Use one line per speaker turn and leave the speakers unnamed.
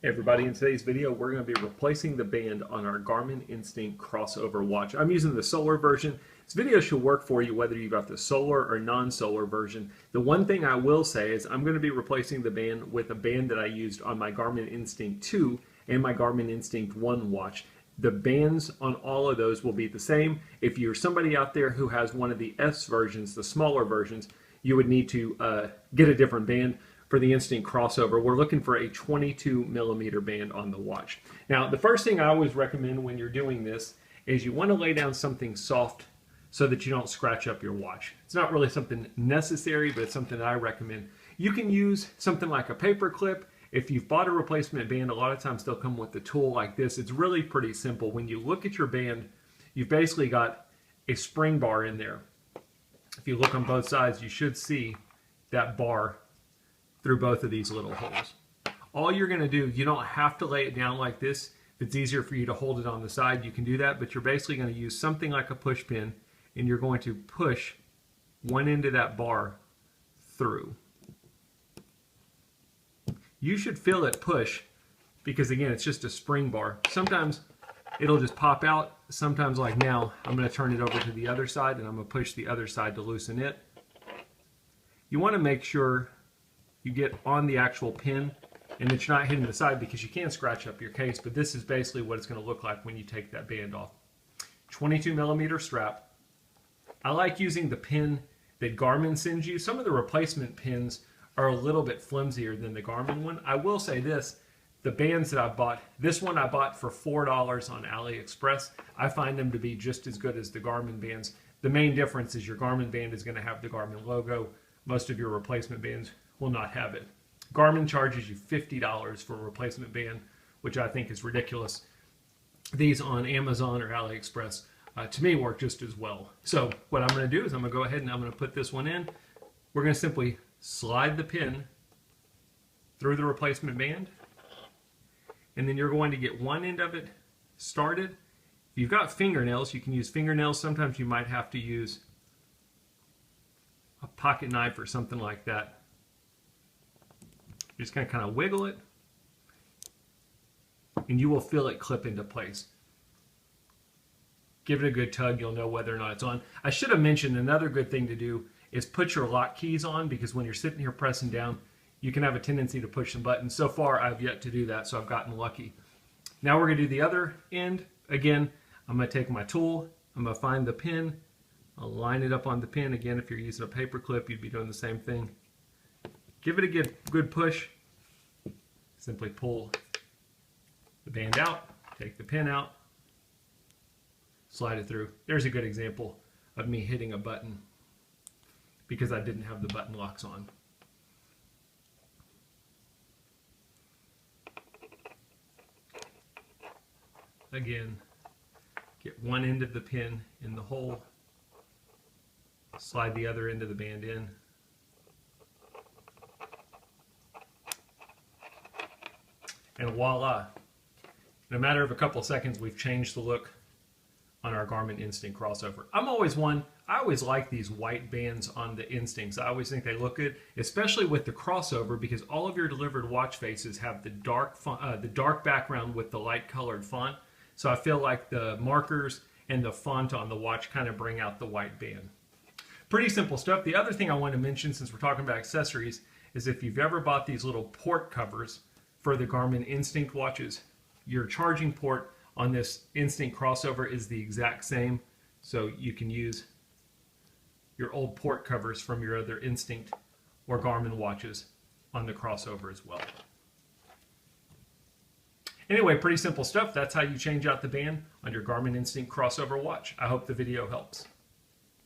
Hey everybody, in today's video we're going to be replacing the band on our Garmin Instinct Crossover watch. I'm using the solar version. This video should work for you whether you've got the solar or non-solar version. The one thing I will say is I'm going to be replacing the band with a band that I used on my Garmin Instinct 2 and my Garmin Instinct 1 watch. The bands on all of those will be the same. If you're somebody out there who has one of the S versions, the smaller versions, you would need to get a different band. For the Instinct Crossover, we're looking for a 22 millimeter band on the watch. Now, the first thing I always recommend when you're doing this is you want to lay down something soft so that you don't scratch up your watch. It's not really something necessary, but it's something that I recommend. You can use something like a paper clip. If you've bought a replacement band, a lot of times they'll come with a tool like this. It's really pretty simple. When you look at your band, you've basically got a spring bar in there. If you look on both sides, you should see that bar through both of these little holes. All you're going to do, you don't have to lay it down like this. If it's easier for you to hold it on the side, you can do that, but you're basically going to use something like a push pin, and you're going to push one end of that bar through. You should feel it push because, again, it's just a spring bar. Sometimes it'll just pop out. Sometimes, like now, I'm going to turn it over to the other side, and I'm going to push the other side to loosen it. You want to make sure you get on the actual pin and that you're not hitting the side because you can scratch up your case, but this is basically what it's going to look like when you take that band off. 22 millimeter strap. I like using the pin that Garmin sends you. Some of the replacement pins are a little bit flimsier than the Garmin one. I will say this, the bands that I've bought, this one I bought for $4 on AliExpress. I find them to be just as good as the Garmin bands. The main difference is your Garmin band is going to have the Garmin logo. Most of your replacement bands will not have it. Garmin charges you $50 for a replacement band, which I think is ridiculous. These on Amazon or AliExpress, to me, work just as well. So what I'm going to do is I'm going to go ahead and I'm going to put this one in. We're going to simply slide the pin through the replacement band, and then you're going to get one end of it started. If you've got fingernails, you can use fingernails. Sometimes you might have to use a pocket knife or something like that. You're just going to kind of wiggle it, and you will feel it clip into place. Give it a good tug, you'll know whether or not it's on. I should have mentioned another good thing to do is put your lock keys on, because when you're sitting here pressing down, you can have a tendency to push some buttons. So far, I've yet to do that, so I've gotten lucky. Now we're going to do the other end. Again, I'm going to take my tool, I'm going to find the pin, I'll line it up on the pin. Again, if you're using a paper clip, you'd be doing the same thing. Give it a good push. Simply pull the band out, take the pin out, slide it through. There's a good example of me hitting a button because I didn't have the button locks on. Again, get one end of the pin in the hole, slide the other end of the band in. And voila, in a matter of a couple of seconds, we've changed the look on our Garmin Instinct Crossover. I always like these white bands on the Instincts. I always think they look good, especially with the Crossover, because all of your delivered watch faces have the dark background with the light colored font. So I feel like the markers and the font on the watch kind of bring out the white band. Pretty simple stuff. The other thing I want to mention, since we're talking about accessories, is if you've ever bought these little port covers for the Garmin Instinct watches, your charging port on this Instinct Crossover is the exact same, so you can use your old port covers from your other Instinct or Garmin watches on the Crossover as well. Anyway, pretty simple stuff. That's how you change out the band on your Garmin Instinct Crossover watch. I hope the video helps.